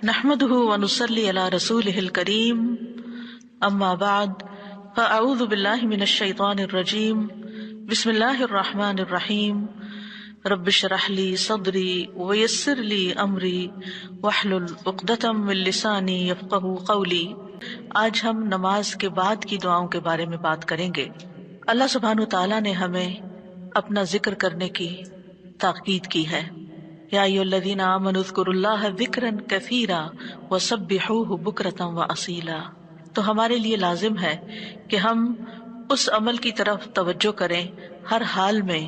نحمده ونصلي على رسوله الكريم اما بعد فاعوذ بالله من الشيطان الرجيم بسم الله الرحمن الرحيم رب اشرح لي صدري ويسر لي امري واحلل عقدة من لساني يفقهوا قولي۔ آج ہم نماز کے بعد کی دعاؤں کے بارے میں بات کریں گے۔ اللہ سبحانہ تعالیٰ نے ہمیں اپنا ذکر کرنے کی تاکید کی ہے۔ یا ایھا الذین آمنوا اذکروا اللہ ذکرا کثیرا وسبحوہ بکرۃ واصیلا۔ تو ہمارے لیے لازم ہے کہ ہم اس عمل کی طرف توجہ کریں ہر حال میں،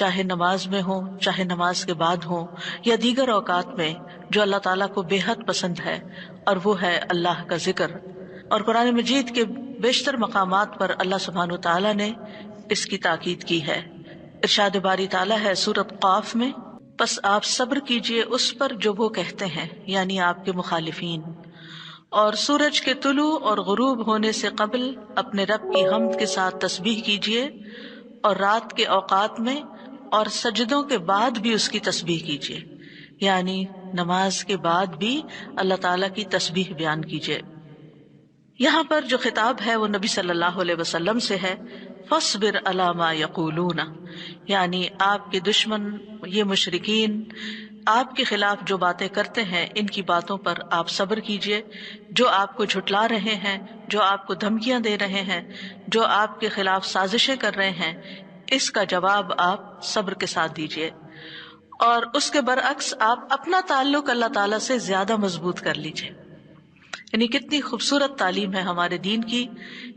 چاہے نماز میں ہو، چاہے نماز کے بعد ہو، یا دیگر اوقات میں، جو اللہ تعالیٰ کو بے حد پسند ہے، اور وہ ہے اللہ کا ذکر۔ اور قرآن مجید کے بیشتر مقامات پر اللہ سبحانہ تعالیٰ نے اس کی تاکید کی ہے۔ ارشاد باری تعالیٰ ہے سورۃ قاف میں، پس آپ صبر کیجئے اس پر جو وہ کہتے ہیں، یعنی آپ کے مخالفین، اور سورج کے طلوع اور غروب ہونے سے قبل اپنے رب کی حمد کے ساتھ تسبیح کیجئے، اور رات کے اوقات میں اور سجدوں کے بعد بھی اس کی تسبیح کیجئے، یعنی نماز کے بعد بھی اللہ تعالیٰ کی تسبیح بیان کیجئے۔ یہاں پر جو خطاب ہے وہ نبی صلی اللہ علیہ وسلم سے ہے، فاصبر علی ما یقولون، یعنی آپ کے دشمن یہ مشرکین آپ کے خلاف جو باتیں کرتے ہیں، ان کی باتوں پر آپ صبر کیجئے، جو آپ کو جھٹلا رہے ہیں، جو آپ کو دھمکیاں دے رہے ہیں، جو آپ کے خلاف سازشیں کر رہے ہیں، اس کا جواب آپ صبر کے ساتھ دیجئے، اور اس کے برعکس آپ اپنا تعلق اللہ تعالیٰ سے زیادہ مضبوط کر لیجئے۔ یعنی کتنی خوبصورت تعلیم ہے ہمارے دین کی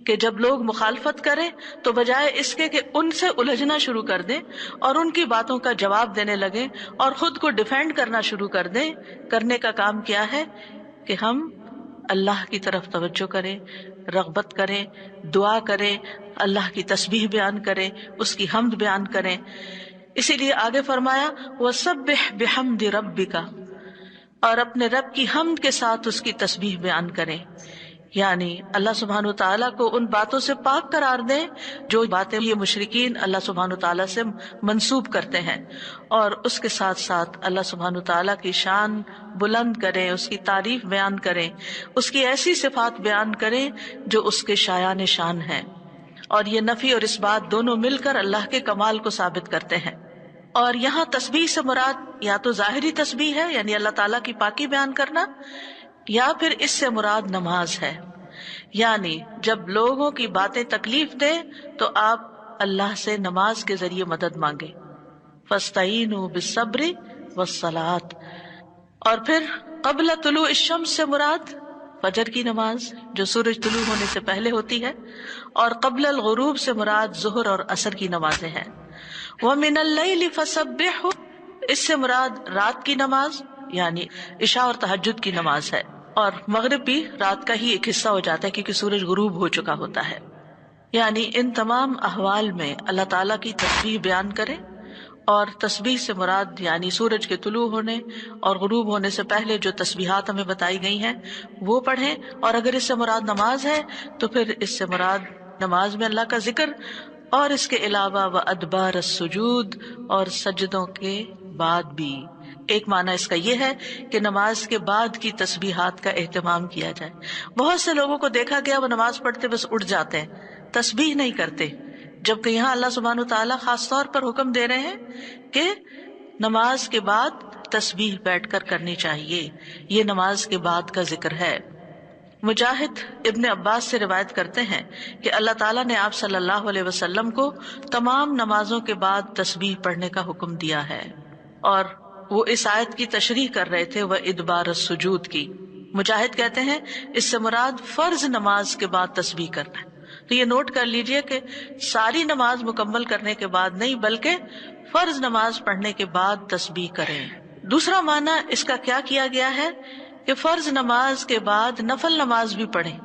کہ جب لوگ مخالفت کریں تو بجائے اس کے کہ ان سے الجھنا شروع کر دیں اور ان کی باتوں کا جواب دینے لگیں اور خود کو ڈیفینڈ کرنا شروع کر دیں، کرنے کا کام کیا ہے کہ ہم اللہ کی طرف توجہ کریں، رغبت کریں، دعا کریں، اللہ کی تسبیح بیان کریں، اس کی حمد بیان کریں۔ اسی لیے آگے فرمایا وَسَبِّحْ بِحَمْدِ رَبِّكَ، اور اپنے رب کی حمد کے ساتھ اس کی تسبیح بیان کریں، یعنی اللہ سبحانہ تعالیٰ کو ان باتوں سے پاک قرار دیں جو باتیں یہ مشرکین اللہ سبحانہ تعالیٰ سے منسوب کرتے ہیں، اور اس کے ساتھ ساتھ اللہ سبحانہ تعالیٰ کی شان بلند کریں، اس کی تعریف بیان کریں، اس کی ایسی صفات بیان کریں جو اس کے شایان شان ہیں، اور یہ نفی اور اس بات دونوں مل کر اللہ کے کمال کو ثابت کرتے ہیں۔ اور یہاں تسبیح سے مراد یا تو ظاہری تسبیح ہے، یعنی اللہ تعالیٰ کی پاکی بیان کرنا، یا پھر اس سے مراد نماز ہے، یعنی جب لوگوں کی باتیں تکلیف دیں تو آپ اللہ سے نماز کے ذریعے مدد مانگیں، فاستعینوا بالصبر والصلاۃ۔ اور پھر قبل طلوع الشمس سے مراد فجر کی نماز جو سورج طلوع ہونے سے پہلے ہوتی ہے، اور قبل الغروب سے مراد ظہر اور عصر کی نمازیں ہیں۔ وَمِنَ اللَّيْلِ فَسَبِّحْهُ، اس سے مراد رات کی نماز یعنی عشاء اور تہجد کی نماز ہے، اور مغرب بھی رات کا ہی ایک حصہ ہو جاتا ہے کیونکہ سورج غروب ہو چکا ہوتا ہے۔ یعنی ان تمام احوال میں اللہ تعالیٰ کی تسبیح بیان کریں، اور تسبیح سے مراد یعنی سورج کے طلوع ہونے اور غروب ہونے سے پہلے جو تسبیحات ہمیں بتائی گئی ہیں وہ پڑھیں، اور اگر اس سے مراد نماز ہے تو پھر اس سے مراد نماز میں اللہ کا ذکر، اور اس کے علاوہ وَأَدْبَارَ السُّجُودِ، اور سجدوں کے بعد بھی۔ ایک معنی اس کا یہ ہے کہ نماز کے بعد کی تسبیحات کا اہتمام کیا جائے۔ بہت سے لوگوں کو دیکھا گیا وہ نماز پڑھتے بس اٹھ جاتے ہیں، تسبیح نہیں کرتے، جبکہ یہاں اللہ سبحانہ تعالیٰ خاص طور پر حکم دے رہے ہیں کہ نماز کے بعد تسبیح بیٹھ کر کرنی چاہیے، یہ نماز کے بعد کا ذکر ہے۔ مجاہد ابن عباس سے روایت کرتے ہیں کہ اللہ تعالیٰ نے آپ صلی اللہ علیہ وسلم کو تمام نمازوں کے بعد تسبیح پڑھنے کا حکم دیا ہے، اور وہ اس آیت کی تشریح کر رہے تھے وَإِدْبَارَ السُّجُودِ کی۔ مجاہد کہتے ہیں اس سے مراد فرض نماز کے بعد تسبیح کرنا ہے۔ تو یہ نوٹ کر لیجئے کہ ساری نماز مکمل کرنے کے بعد نہیں بلکہ فرض نماز پڑھنے کے بعد تسبیح کریں۔ دوسرا معنی اس کا کیا کیا گیا ہے کہ فرض نماز کے بعد نفل نماز بھی پڑھیں،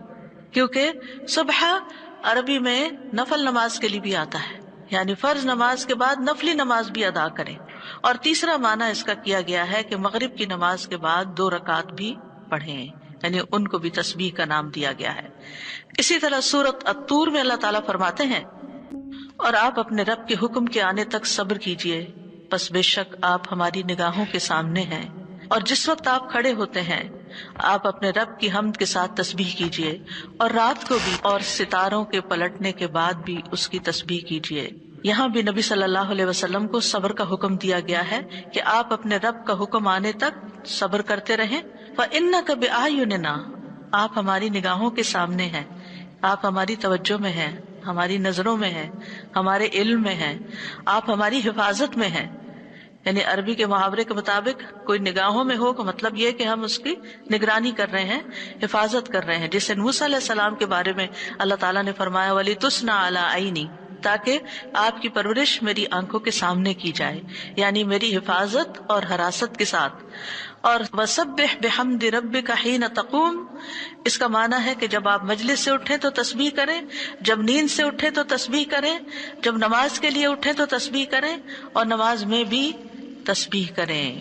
کیونکہ صبح عربی میں نفل نماز کے لیے بھی آتا ہے، یعنی فرض نماز کے بعد نفلی نماز بھی ادا کریں۔ اور تیسرا معنی اس کا کیا گیا ہے کہ مغرب کی نماز کے بعد 2 رکعت بھی پڑھیں، یعنی ان کو بھی تسبیح کا نام دیا گیا ہے۔ اسی طرح سورۃ الطور میں اللہ تعالیٰ فرماتے ہیں اور آپ اپنے رب کے حکم کے آنے تک صبر کیجئے، پس بے شک آپ ہماری نگاہوں کے سامنے ہیں۔ اور جس وقت آپ کھڑے ہوتے ہیں آپ اپنے رب کی حمد کے ساتھ تسبیح کیجیے، اور رات کو بھی اور ستاروں کے پلٹنے کے بعد بھی اس کی تسبیح کیجیے۔ یہاں بھی نبی صلی اللہ علیہ وسلم کو صبر کا حکم دیا گیا ہے کہ آپ اپنے رب کا حکم آنے تک صبر کرتے رہیں۔ فَإِنَّكَ بِأَعْيُنِنَا، آپ ہماری نگاہوں کے سامنے ہیں، آپ ہماری توجہ میں ہیں، ہماری نظروں میں ہیں، ہمارے علم میں ہیں، آپ ہماری حفاظت میں ہیں۔ یعنی عربی کے محاورے کے مطابق کوئی نگاہوں میں ہو کا مطلب یہ کہ ہم اس کی نگرانی کر رہے ہیں، حفاظت کر رہے ہیں، جیسے موسیٰ علیہ السلام کے بارے میں اللہ تعالیٰ نے فرمایا وَلِتُصْنَعَ عَلَىٰ عَيْنِي، تاکہ آپ کی پرورش میری آنکھوں کے سامنے کی جائے، یعنی میری حفاظت اور حراست کے ساتھ۔ اور وَسَبِّحْ بِحَمْدِ رَبِّكَ حِينَ تَقُومُ، اس کا معنی ہے کہ جب آپ مجلس سے اٹھیں تو تسبیح کریں، جب نیند سے اٹھیں تو تسبیح کریں، جب نماز کے لیے اٹھیں تو تسبیح کریں، اور نماز میں بھی تسبیح کریں۔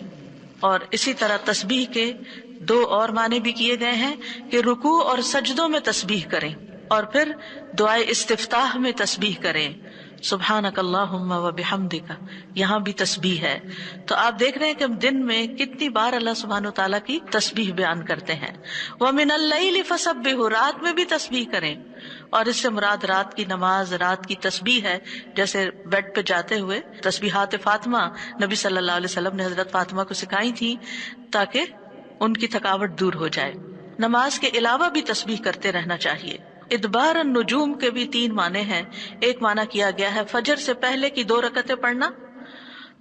اور اسی طرح تسبیح کے دو اور معنی بھی کیے گئے ہیں کہ رکوع اور سجدوں میں تسبیح کریں، اور پھر دعائے استفتاح میں تسبیح کریں، سبحانک اللہم و بحمدک، یہاں بھی تسبیح ہے۔ تو آپ دیکھ رہے ہیں کہ ہم دن میں کتنی بار اللہ سبحانہ وتعالیٰ کی تسبیح بیان کرتے ہیں۔ ومن اللیل فسبحوا، رات میں بھی تسبیح کریں، اور اس سے مراد رات کی نماز، رات کی تسبیح ہے۔ جیسے بیڈ پہ جاتے ہوئے تسبیحات فاطمہ نبی صلی اللہ علیہ وسلم نے حضرت فاطمہ کو سکھائی تھی تاکہ ان کی تھکاوٹ دور ہو جائے۔ نماز کے علاوہ بھی تسبیح کرتے رہنا چاہیے۔ ادبار النجوم کے بھی 3 معنی ہیں۔ ایک معنی کیا گیا ہے فجر سے پہلے کی 2 رکعتیں پڑھنا۔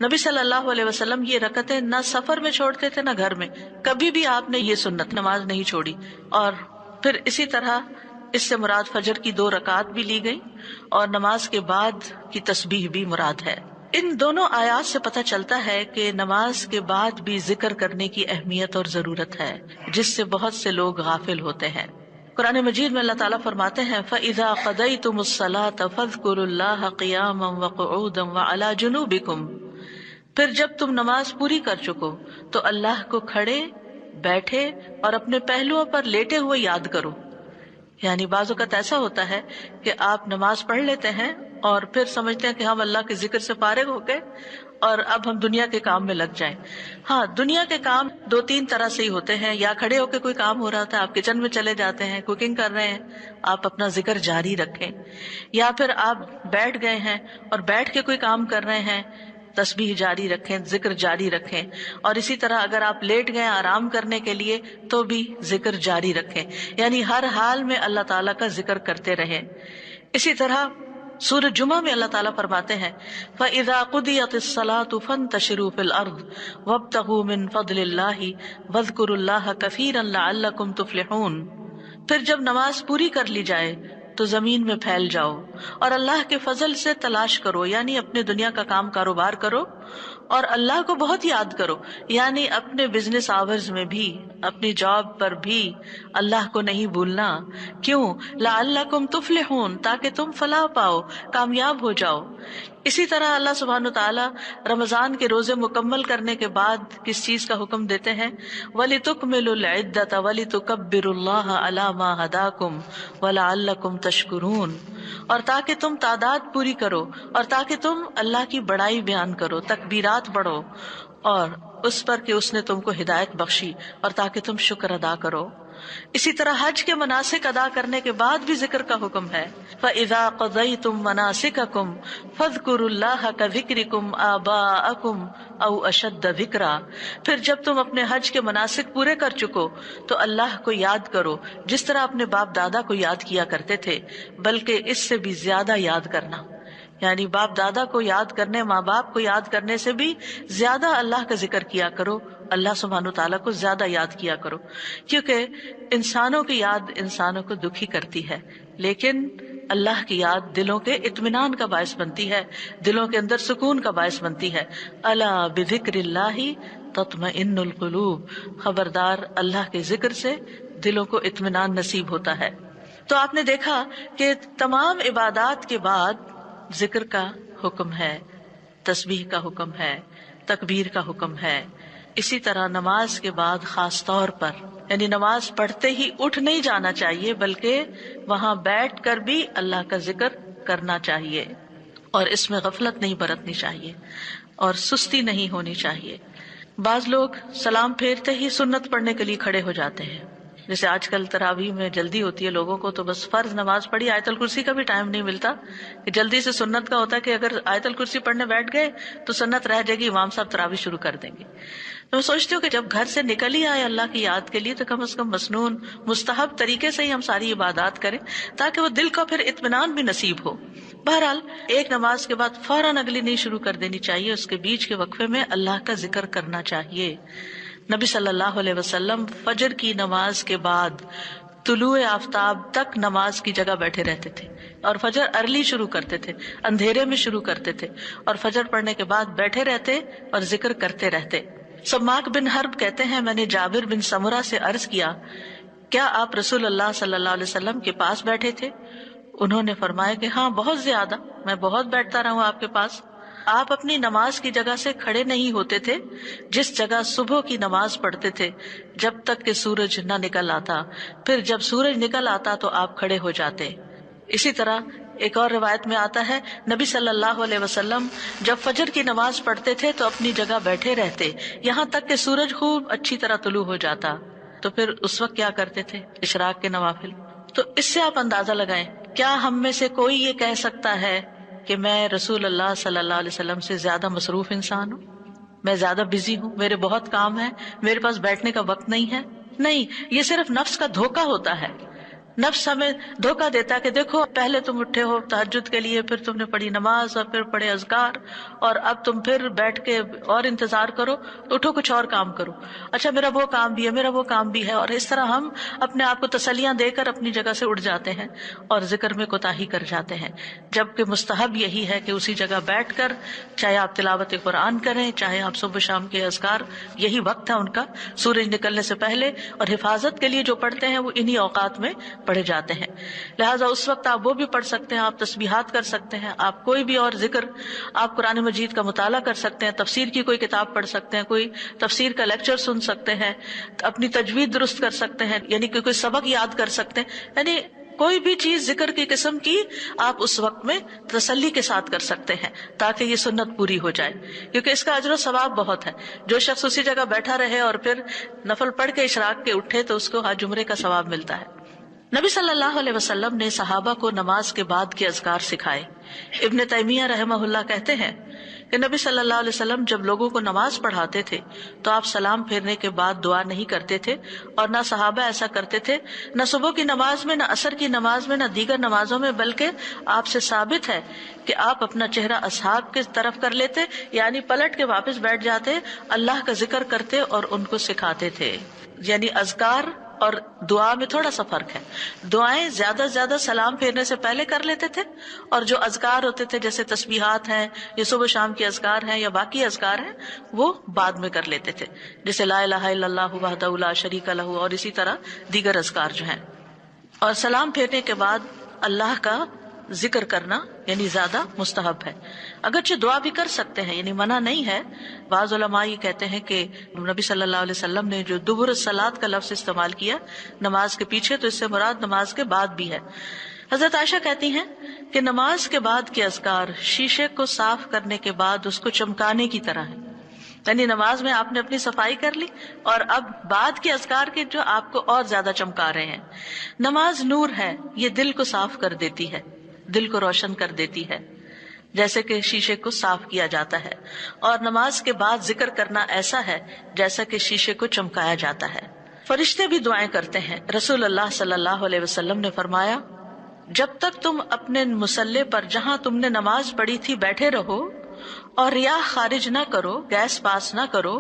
نبی صلی اللہ علیہ وسلم یہ رکعتیں نہ سفر میں چھوڑتے تھے نہ گھر میں، کبھی بھی آپ نے یہ سنت نماز نہیں چھوڑی۔ اور پھر اسی طرح اس سے مراد فجر کی 2 رکعات بھی لی گئی، اور نماز کے بعد کی تسبیح بھی مراد ہے۔ ان دونوں آیات سے پتہ چلتا ہے کہ نماز کے بعد بھی ذکر کرنے کی اہمیت اور ضرورت ہے، جس سے بہت سے لوگ غافل ہوتے ہیں۔ قرآن مجید میں اللہ تعالیٰ فرماتے ہیں فَإِذَا قَضَيْتُمُ الصَّلَاةَ فَاذْكُرُوا اللَّهَ قِيَامًا وَقُعُودًا وَعَلَى جُنُوبِكُمْ، پھر جب تم نماز پوری کر چکو تو اللہ کو کھڑے، بیٹھے اور اپنے پہلوؤں پر لیٹے ہوئے یاد کرو۔ یعنی بعض اوقات ایسا ہوتا ہے کہ آپ نماز پڑھ لیتے ہیں اور پھر سمجھتے ہیں کہ ہم اللہ کے ذکر سے فارغ ہو گئے اور اب ہم دنیا کے کام میں لگ جائیں۔ ہاں، دنیا کے کام 2-3 طرح سے ہی ہوتے ہیں، یا کھڑے ہو کے کوئی کام ہو رہا تھا آپ کچن میں چلے جاتے ہیں، کوکنگ کر رہے ہیں، آپ اپنا ذکر جاری رکھیں، یا پھر آپ بیٹھ گئے ہیں اور بیٹھ کے کوئی کام کر رہے ہیں، تسبیح جاری رکھیں، ذکر جاری رکھیں۔ اور اسی طرح اگر آپ لیٹ گئے آرام کرنے کے لیے تو بھی ذکر جاری رکھیں، یعنی ہر حال میں اللہ تعالیٰ کا ذکر کرتے رہیں۔ اسی طرح سورہ جمعہ میں اللہ تعالیٰ فرماتے ہیں فَإِذَا قُضِيَتِ الصَّلَاةُ فَانتَشِرُوا فِي الْأَرْضِ وَابْتَغُوا مِن فَضْلِ اللَّهِ وَاذْكُرُوا اللَّهَ كَثِيرًا لَعَلَّكُمْ تُفْلِحُونَ، پھر جب نماز پوری کر لی جائے تو زمین میں پھیل جاؤ اور اللہ کے فضل سے تلاش کرو، یعنی اپنے دنیا کا کام کاروبار کرو اور اللہ کو بہت یاد کرو، یعنی اپنے بزنس آورز میں بھی، اپنی جاب پر بھی اللہ کو نہیں بھولنا۔ کیوں؟ لعلکم تفلحون، تاکہ تم فلاح پاؤ، کامیاب ہو جاؤ۔ اسی طرح اللہ سبحانہ تعالیٰ رمضان کے روزے مکمل کرنے کے بعد کس چیز کا حکم دیتے ہیں وَلِتُكْمِلُوا الْعِدَّةَ وَلِتُكَبِّرُوا اللَّهَ عَلَى مَا هَدَاكُمْ وَلَعَلَّكُمْ تَشْكُرُونَ، اور تاکہ تم تعداد پوری کرو، اور تاکہ تم اللہ کی بڑائی بیان کرو، تکبیرات پڑھو، اور اس پر کہ اس نے تم کو ہدایت بخشی، اور تاکہ تم شکر ادا کرو۔ اسی طرح حج کے مناسک ادا کرنے کے بعد بھی ذکر کا حکم ہے فَإِذَا قَضَيْتُم مَّنَاسِكَكُمْ فَاذْكُرُوا اللَّهَ كَذِكْرِكُمْ آبَاءَكُمْ أَوْ أَشَدَّ ذِكْرًا، پھر جب تم اپنے حج کے مناسک پورے کر چکو تو اللہ کو یاد کرو جس طرح اپنے باپ دادا کو یاد کیا کرتے تھے، بلکہ اس سے بھی زیادہ یاد کرنا۔ یعنی باپ دادا کو یاد کرنے، ماں باپ کو یاد کرنے سے بھی زیادہ اللہ کا ذکر کیا کرو، اللہ سبحانہ تعالیٰ کو زیادہ یاد کیا کرو، کیونکہ انسانوں کی یاد انسانوں کو دکھی کرتی ہے، لیکن اللہ کی یاد دلوں کے اطمینان کا باعث بنتی ہے، دلوں کے اندر سکون کا باعث بنتی ہے۔ الا بذکر اللہ تطمئن القلوب، خبردار اللہ کے ذکر سے دلوں کو اطمینان نصیب ہوتا ہے۔ تو آپ نے دیکھا کہ تمام عبادات کے بعد ذکر کا حکم ہے، تسبیح کا حکم ہے، تکبیر کا حکم ہے۔ اسی طرح نماز کے بعد خاص طور پر، یعنی نماز پڑھتے ہی اٹھ نہیں جانا چاہیے، بلکہ وہاں بیٹھ کر بھی اللہ کا ذکر کرنا چاہیے، اور اس میں غفلت نہیں برتنی چاہیے اور سستی نہیں ہونی چاہیے۔ بعض لوگ سلام پھیرتے ہی سنت پڑھنے کے لیے کھڑے ہو جاتے ہیں، جیسے آج کل تراویح میں جلدی ہوتی ہے لوگوں کو، تو بس فرض نماز پڑھی، آیت الکرسی کا بھی ٹائم نہیں ملتا کہ جلدی سے سنت کا ہوتا ہے کہ اگر آیت الکرسی پڑھنے بیٹھ گئے تو سنت رہ جائے گی، امام صاحب تراویح شروع کر دیں گے۔ تو میں سوچتی ہوں کہ جب گھر سے نکل ہی آئے اللہ کی یاد کے لیے تو کم از کم مسنون مستحب طریقے سے ہی ہم ساری عبادات کریں تاکہ وہ دل کو پھر اطمینان بھی نصیب ہو۔ بہرحال ایک نماز کے بعد فوراً اگلی نہیں شروع کر دینی چاہیے، اس کے بیچ کے وقفے میں اللہ کا ذکر کرنا چاہیے۔ نبی صلی اللہ علیہ وسلم فجر کی نماز کے بعد طلوع آفتاب تک نماز کی جگہ بیٹھے رہتے تھے، اور فجر ارلی شروع کرتے تھے، اندھیرے میں شروع کرتے تھے، اور فجر پڑھنے کے بعد بیٹھے رہتے اور ذکر کرتے رہتے۔ سماک بن حرب کہتے ہیں میں نے جابر بن سمرہ سے عرض کیا کیا آپ رسول اللہ صلی اللہ علیہ وسلم کے پاس بیٹھے تھے؟ انہوں نے فرمایا کہ ہاں بہت زیادہ، میں بہت بیٹھتا رہا ہوں آپ کے پاس۔ آپ اپنی نماز کی جگہ سے کھڑے نہیں ہوتے تھے جس جگہ صبح کی نماز پڑھتے تھے جب تک کہ سورج نہ نکل آتا، پھر جب سورج نکل آتا تو آپ کھڑے ہو جاتے۔ اسی طرح ایک اور روایت میں آتا ہے نبی صلی اللہ علیہ وسلم جب فجر کی نماز پڑھتے تھے تو اپنی جگہ بیٹھے رہتے یہاں تک کہ سورج خوب اچھی طرح طلوع ہو جاتا، تو پھر اس وقت کیا کرتے تھے؟ اشراق کے نوافل۔ تو اس سے آپ اندازہ لگائیں، کیا ہم میں سے کوئی یہ کہہ سکتا ہے کہ میں رسول اللہ صلی اللہ علیہ وسلم سے زیادہ مصروف انسان ہوں، میں زیادہ بزی ہوں، میرے بہت کام ہے، میرے پاس بیٹھنے کا وقت نہیں ہے؟ نہیں، یہ صرف نفس کا دھوکہ ہوتا ہے۔ نفس ہمیں دھوکہ دیتا ہے کہ دیکھو پہلے تم اٹھے ہو تہجد کے لیے، پھر تم نے پڑھی نماز اور پھر پڑھے اذکار، اور اب تم پھر بیٹھ کے اور انتظار کرو، اٹھو کچھ اور کام کرو، اچھا میرا وہ کام بھی ہے، میرا وہ کام بھی ہے، اور اس طرح ہم اپنے آپ کو تسلیاں دے کر اپنی جگہ سے اٹھ جاتے ہیں اور ذکر میں کوتاہی کر جاتے ہیں، جبکہ مستحب یہی ہے کہ اسی جگہ بیٹھ کر چاہے آپ تلاوت قرآن کریں، چاہے آپ صبح شام کے اذکار، یہی وقت ہے ان کا، سورج نکلنے سے پہلے، اور حفاظت کے لیے جو پڑھتے ہیں وہ انہی اوقات میں پڑھے جاتے ہیں، لہٰذا اس وقت آپ وہ بھی پڑھ سکتے ہیں، آپ تسبیحات کر سکتے ہیں، آپ کوئی بھی اور ذکر، آپ قرآن مجید کا مطالعہ کر سکتے ہیں، تفسیر کی کوئی کتاب پڑھ سکتے ہیں، کوئی تفسیر کا لیکچر سن سکتے ہیں، اپنی تجوید درست کر سکتے ہیں، یعنی کہ کوئی سبق یاد کر سکتے ہیں، یعنی کوئی بھی چیز ذکر کی قسم کی آپ اس وقت میں تسلی کے ساتھ کر سکتے ہیں تاکہ یہ سنت پوری ہو جائے، کیونکہ اس کا اجر و ثواب بہت ہے۔ جو شخص اسی جگہ بیٹھا رہے اور پھر نفل پڑھ کے اشراق کے اٹھے تو اس کو حج عمرے کا ثواب ملتا ہے۔ نبی صلی اللہ علیہ وسلم نے صحابہ کو نماز کے بعد کے اذکار سکھائے۔ ابن تیمیہ رحمہ اللہ کہتے ہیں کہ نبی صلی اللہ علیہ وسلم جب لوگوں کو نماز پڑھاتے تھے تو آپ سلام پھیرنے کے بعد دعا نہیں کرتے تھے، اور نہ صحابہ ایسا کرتے تھے، نہ صبح کی نماز میں، نہ عصر کی نماز میں، نہ دیگر نمازوں میں، بلکہ آپ سے ثابت ہے کہ آپ اپنا چہرہ اصحاب کی طرف کر لیتے، یعنی پلٹ کے واپس بیٹھ جاتے، اللہ کا ذکر کرتے اور ان کو سکھاتے تھے۔ یعنی اذکار اور دعا میں تھوڑا سا فرق ہے، دعائیں زیادہ سے زیادہ سلام پھیرنے سے پہلے کر لیتے تھے، اور جو اذکار ہوتے تھے جیسے تسبیحات ہیں یا صبح شام کے اذکار ہیں یا باقی اذکار ہیں وہ بعد میں کر لیتے تھے، جیسے لا الہ الا اللہ وحدہ لا شریک لہ، اور اسی طرح دیگر اذکار جو ہیں۔ اور سلام پھیرنے کے بعد اللہ کا ذکر کرنا یعنی زیادہ مستحب ہے، اگرچہ دعا بھی کر سکتے ہیں، یعنی منع نہیں ہے۔ بعض علماء یہ کہتے ہیں کہ نبی صلی اللہ علیہ وسلم نے جو دبر الصلاۃ کا لفظ استعمال کیا نماز کے پیچھے، تو اس سے مراد نماز کے بعد بھی ہے۔ حضرت عائشہ کہتی ہیں کہ نماز کے بعد کے اذکار شیشے کو صاف کرنے کے بعد اس کو چمکانے کی طرح ہے، یعنی نماز میں آپ نے اپنی صفائی کر لی اور اب بعد کے اذکار کے جو آپ کو اور زیادہ چمکا رہے ہیں۔ نماز نور ہے، یہ دل کو صاف کر دیتی ہے، دل کو روشن کر دیتی ہے، جیسے کہ شیشے کو صاف کیا جاتا ہے، اور نماز کے بعد ذکر کرنا ایسا ہے جیسا کہ شیشے کو چمکایا جاتا ہے۔ فرشتے بھی دعائیں کرتے ہیں۔ رسول اللہ صلی اللہ علیہ وسلم نے فرمایا، جب تک تم اپنے مصلی پر جہاں تم نے نماز پڑھی تھی بیٹھے رہو اور ریاح خارج نہ کرو، گیس پاس نہ کرو،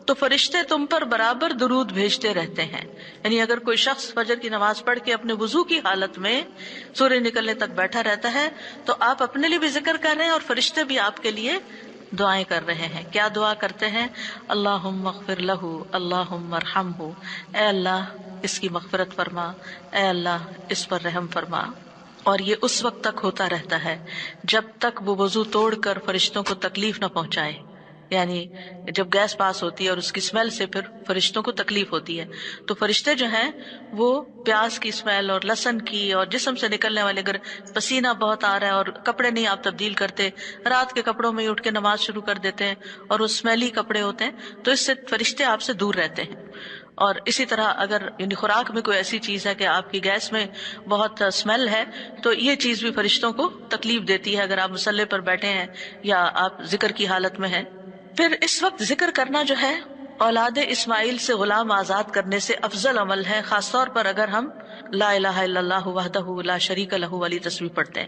تو فرشتے تم پر برابر درود بھیجتے رہتے ہیں۔ یعنی اگر کوئی شخص فجر کی نماز پڑھ کے اپنے وضو کی حالت میں سورج نکلنے تک بیٹھا رہتا ہے تو آپ اپنے لیے بھی ذکر کر رہے ہیں اور فرشتے بھی آپ کے لیے دعائیں کر رہے ہیں۔ کیا دعا کرتے ہیں؟ اللہم اغفر لہ، اللہم ارحمہ، اے اللہ اس کی مغفرت فرما، اے اللہ اس پر رحم فرما۔ اور یہ اس وقت تک ہوتا رہتا ہے جب تک وہ وضو توڑ کر فرشتوں کو تکلیف نہ پہنچائے، یعنی جب گیس پاس ہوتی ہے اور اس کی اسمیل سے پھر فرشتوں کو تکلیف ہوتی ہے، تو فرشتے جو ہیں وہ پیاز کی اسمیل اور لہسن کی اور جسم سے نکلنے والے، اگر پسینہ بہت آ رہا ہے اور کپڑے نہیں آپ تبدیل کرتے، رات کے کپڑوں میں ہی اٹھ کے نماز شروع کر دیتے ہیں اور وہ اسمیلی کپڑے ہوتے ہیں، تو اس سے فرشتے آپ سے دور رہتے ہیں۔ اور اسی طرح اگر یعنی خوراک میں کوئی ایسی چیز ہے کہ آپ کی گیس میں بہت اسمیل ہے، تو یہ چیز بھی فرشتوں کو تکلیف دیتی ہے اگر آپ مصلی پر بیٹھے ہیں یا آپ ذکر کی حالت میں ہیں۔ پھر اس وقت ذکر کرنا جو ہے اولاد اسماعیل سے غلام آزاد کرنے سے افضل عمل ہے، خاص طور پر اگر ہم لا الہ الا اللہ وحدہ لا شریک لہ والی تسبیح پڑھتے ہیں۔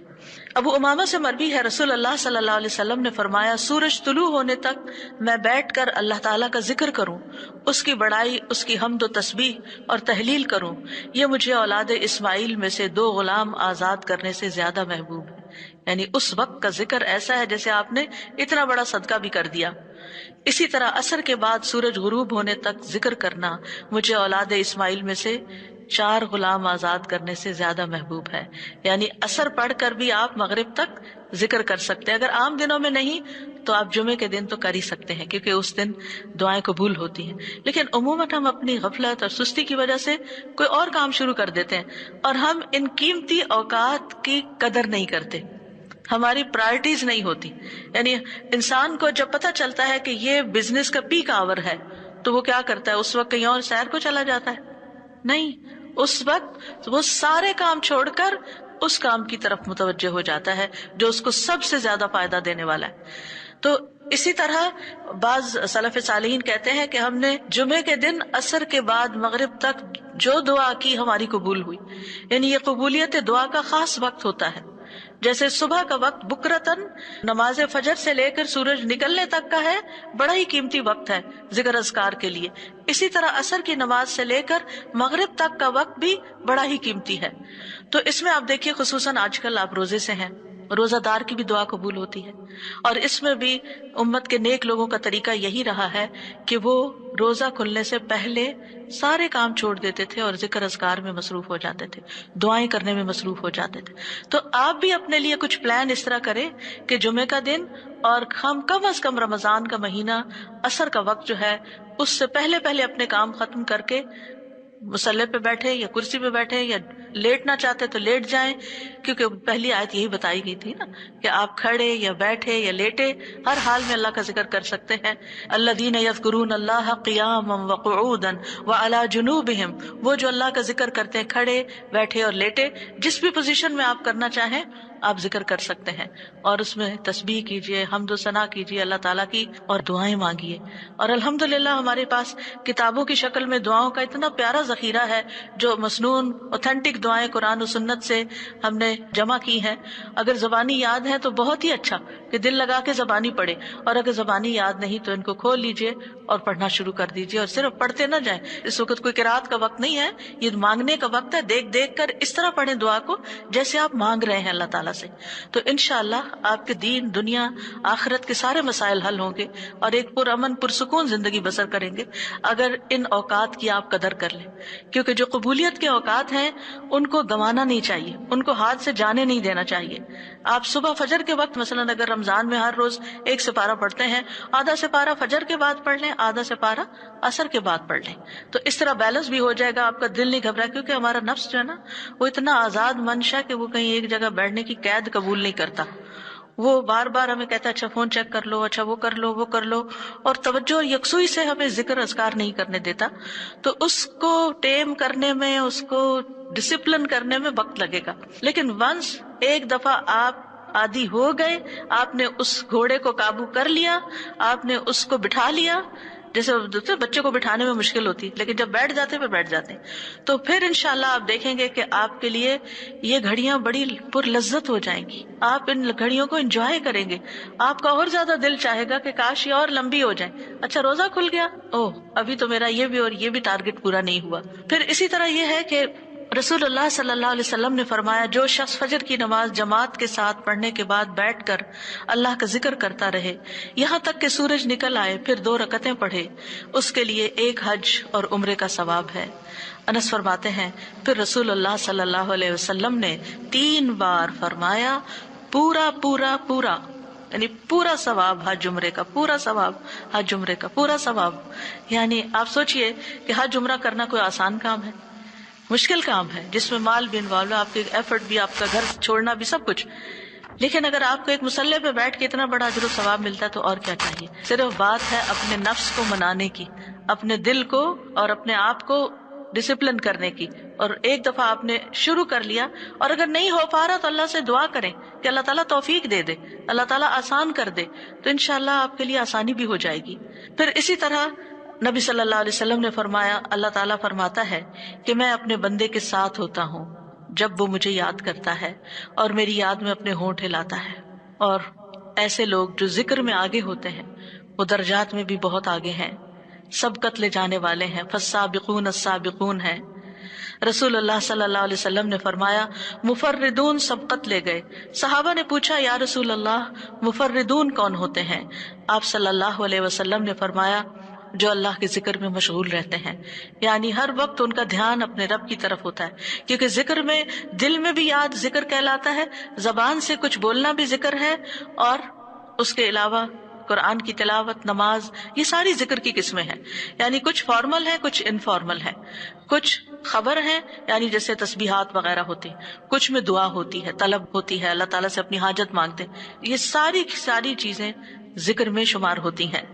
ابو امامہ سے مروی ہے، رسول اللہ صلی اللہ علیہ وسلم نے فرمایا، سورج طلوع ہونے تک میں بیٹھ کر اللہ تعالیٰ کا ذکر کروں، اس کی بڑائی، اس کی حمد و تسبیح اور تحلیل کروں، یہ مجھے اولاد اسماعیل میں سے 2 غلام آزاد کرنے سے زیادہ محبوب ہے۔ یعنی اس وقت کا ذکر ایسا ہے جیسے آپ نے اتنا بڑا صدقہ بھی کر دیا۔ اسی طرح عصر کے بعد سورج غروب ہونے تک ذکر کرنا مجھے اولاد اسماعیل میں سے 4 غلام آزاد کرنے سے زیادہ محبوب ہے۔ یعنی عصر پڑھ کر بھی آپ مغرب تک ذکر کر سکتے ہیں، اگر عام دنوں میں نہیں تو آپ جمعے کے دن تو کر ہی سکتے ہیں، کیونکہ اس دن دعائیں قبول ہوتی ہیں۔ لیکن عموماً ہم اپنی غفلت اور سستی کی وجہ سے کوئی اور کام شروع کر دیتے ہیں اور ہم ان قیمتی اوقات کی قدر نہیں کرتے، ہماری پرائرٹیز نہیں ہوتی۔ یعنی انسان کو جب پتہ چلتا ہے کہ یہ بزنس کا پیک آور ہے تو وہ کیا کرتا ہے؟ اس وقت کہیں اور سیر کو چلا جاتا ہے؟ نہیں، اس وقت وہ سارے کام چھوڑ کر اس کام کی طرف متوجہ ہو جاتا ہے جو اس کو سب سے زیادہ فائدہ دینے والا ہے۔ تو اسی طرح بعض سلف صالحین کہتے ہیں کہ ہم نے جمعے کے دن عصر کے بعد مغرب تک جو دعا کی ہماری قبول ہوئی، یعنی یہ قبولیت دعا کا خاص وقت ہوتا ہے۔ جیسے صبح کا وقت بکرتن نماز فجر سے لے کر سورج نکلنے تک کا ہے، بڑا ہی قیمتی وقت ہے ذکر اذکار کے لیے۔ اسی طرح عصر کی نماز سے لے کر مغرب تک کا وقت بھی بڑا ہی قیمتی ہے۔ تو اس میں آپ دیکھیے، خصوصاً آج کل آپ روزے سے ہیں، روزہ دار کی بھی دعا قبول ہوتی ہے، اور اس میں بھی امت کے نیک لوگوں کا طریقہ یہی رہا ہے کہ وہ روزہ کھلنے سے پہلے سارے کام چھوڑ دیتے تھے اور ذکر اذکار میں مصروف ہو جاتے تھے، دعائیں کرنے میں مصروف ہو جاتے تھے۔ تو آپ بھی اپنے لیے کچھ پلان اس طرح کریں کہ جمعے کا دن اور ہم کم از کم رمضان کا مہینہ عصر کا وقت جو ہے اس سے پہلے پہلے اپنے کام ختم کر کے مصلی پہ بیٹھے یا کرسی پہ بیٹھے، یا لیٹنا چاہتے تو لیٹ جائیں، کیونکہ پہلی آیت یہی بتائی گئی تھی نا کہ آپ کھڑے یا بیٹھے یا لیٹے ہر حال میں اللہ کا ذکر کر سکتے ہیں۔ الذین یذکرون اللہ قیاما وقعودا وعلی جنوبہم، وہ جو اللہ کا ذکر کرتے ہیں کھڑے، بیٹھے اور لیٹے، جس بھی پوزیشن میں آپ کرنا چاہیں آپ ذکر کر سکتے ہیں، اور اس میں تسبیح کیجئے، حمد و ثنا کیجئے اللہ تعالیٰ کی، اور دعائیں مانگیے۔ اور الحمدللہ ہمارے پاس کتابوں کی شکل میں دعاؤں کا اتنا پیارا ذخیرہ ہے، جو مسنون اوتھینٹک دعائیں قرآن و سنت سے ہم نے جمع کی ہیں۔ اگر زبانی یاد ہے تو بہت ہی اچھا کہ دل لگا کے زبانی پڑھے، اور اگر زبانی یاد نہیں تو ان کو کھول لیجئے اور پڑھنا شروع کر دیجئے، اور صرف پڑھتے نہ جائیں۔ اس وقت کوئی قرات کا وقت نہیں ہے، یہ مانگنے کا وقت ہے۔ دیکھ دیکھ کر اس طرح پڑھیں دعا کو جیسے آپ مانگ رہے ہیں اللہ تعالیٰ سے، تو انشاءاللہ آپ کے دین، دنیا، آخرت کے سارے مسائل حل ہوں گے اور ایک پرامن پرسکون زندگی بسر کریں گے اگر ان اوقات کی آپ قدر کر لیں۔ کیونکہ جو قبولیت کے اوقات ہیں ان کو گنوانا نہیں چاہیے، ان کو ہاتھ سے جانے نہیں دینا چاہیے۔ آپ صبح فجر کے وقت مثلاً اگر رمضان میں ہر روز 1 سپارہ پڑھتے ہیں، آدھا سپارہ فجر کے بعد پڑھ لیں، آدھا سپارہ عصر کے بعد پڑھ لیں، تو اس طرح بیلنس بھی ہو جائے گا، آپ کا دل نہیں گھبرائے، کیونکہ ہمارا نفس جو ہے نا وہ اتنا آزاد منشا کہ وہ کہیں ایک جگہ بیٹھنے کی قید قبول نہیں کرتا، وہ بار بار ہمیں کہتا ہے اچھا فون چیک کر لو، اچھا وہ کر لو، وہ کر لو، اور توجہ اور یکسوئی سے ہمیں ذکر اذکار نہیں کرنے دیتا۔ تو اس کو ٹیم کرنے میں، اس کو ڈسپلن کرنے میں وقت لگے گا، لیکن ونس ایک دفعہ آپ عادی ہو گئے، آپ نے اس گھوڑے کو قابو کر لیا، آپ نے اس کو بٹھا لیا، جیسے بچے کو بٹھانے میں مشکل ہوتی ہے لیکن جب بیٹھ جاتے ہیں بیٹھ جاتے ہیں، تو پھر انشاءاللہ آپ دیکھیں گے کہ آپ کے لیے یہ گھڑیاں بڑی پر لذت ہو جائیں گی، آپ ان گھڑیوں کو انجوائے کریں گے، آپ کا اور زیادہ دل چاہے گا کہ کاش یہ اور لمبی ہو جائیں۔ اچھا روزہ کھل گیا، اوہ ابھی تو میرا یہ بھی اور یہ بھی ٹارگٹ پورا نہیں ہوا۔ پھر اسی طرح یہ ہے کہ رسول اللہ صلی اللہ علیہ وسلم نے فرمایا، جو شخص فجر کی نماز جماعت کے ساتھ پڑھنے کے بعد بیٹھ کر اللہ کا ذکر کرتا رہے یہاں تک کہ سورج نکل آئے، پھر 2 رکعتیں پڑھے، اس کے لیے 1 حج اور عمرے کا ثواب ہے۔ انس فرماتے ہیں پھر رسول اللہ صلی اللہ علیہ وسلم نے 3 بار فرمایا، پورا پورا پورا، یعنی پورا ثواب حج عمرے کا، پورا ثواب حج عمرے کا، پورا ثواب. یعنی آپ سوچئے کہ حج عمرہ کرنا کوئی آسان کام ہے؟ مشکل کام ہے جس میں مال بھی انوالو ہے، آپ کے ایفرٹ بھی، آپ کا گھر چھوڑنا بھی، سب کچھ. لیکن اگر آپ کو ایک مصلی پہ بیٹھ کے اتنا بڑا اجر و ثواب ملتا ہے تو اور کیا چاہیے. صرف بات ہے اپنے نفس کو منانے کی، اپنے دل کو اور اپنے آپ کو ڈسپلن کرنے کی. اور ایک دفعہ آپ نے شروع کر لیا، اور اگر نہیں ہو پا رہا تو اللہ سے دعا کریں کہ اللہ تعالیٰ توفیق دے دے، اللہ تعالیٰ آسان کر دے، تو انشاءاللہ آپ کے لیے آسانی بھی ہو جائے گی. پھر اسی طرح نبی صلی اللہ علیہ وسلم نے فرمایا، اللہ تعالیٰ فرماتا ہے کہ میں اپنے بندے کے ساتھ ہوتا ہوں جب وہ مجھے یاد کرتا ہے اور میری یاد میں اپنے ہونٹ ہلاتا ہے. اور ایسے لوگ جو ذکر میں آگے ہوتے ہیں وہ درجات میں بھی بہت آگے ہیں، سبقت لے جانے والے ہیں، فالسابقون السابقون ہیں. رسول اللہ صلی اللہ علیہ وسلم نے فرمایا مفردون سبقت لے گئے. صحابہ نے پوچھا یا رسول اللہ مفردون کون ہوتے ہیں؟ آپ صلی اللہ علیہ وسلم نے فرمایا جو اللہ کے ذکر میں مشغول رہتے ہیں، یعنی ہر وقت ان کا دھیان اپنے رب کی طرف ہوتا ہے، کیونکہ ذکر میں دل میں بھی یاد ذکر کہلاتا ہے، زبان سے کچھ بولنا بھی ذکر ہے، اور اس کے علاوہ قرآن کی تلاوت، نماز، یہ ساری ذکر کی قسمیں ہیں. یعنی کچھ فارمل ہے، کچھ انفارمل ہے، کچھ خبر ہے یعنی جیسے تسبیحات وغیرہ ہوتی، کچھ میں دعا ہوتی ہے، طلب ہوتی ہے، اللہ تعالیٰ سے اپنی حاجت مانگتے ہیں. یہ ساری چیزیں ذکر میں شمار ہوتی ہیں.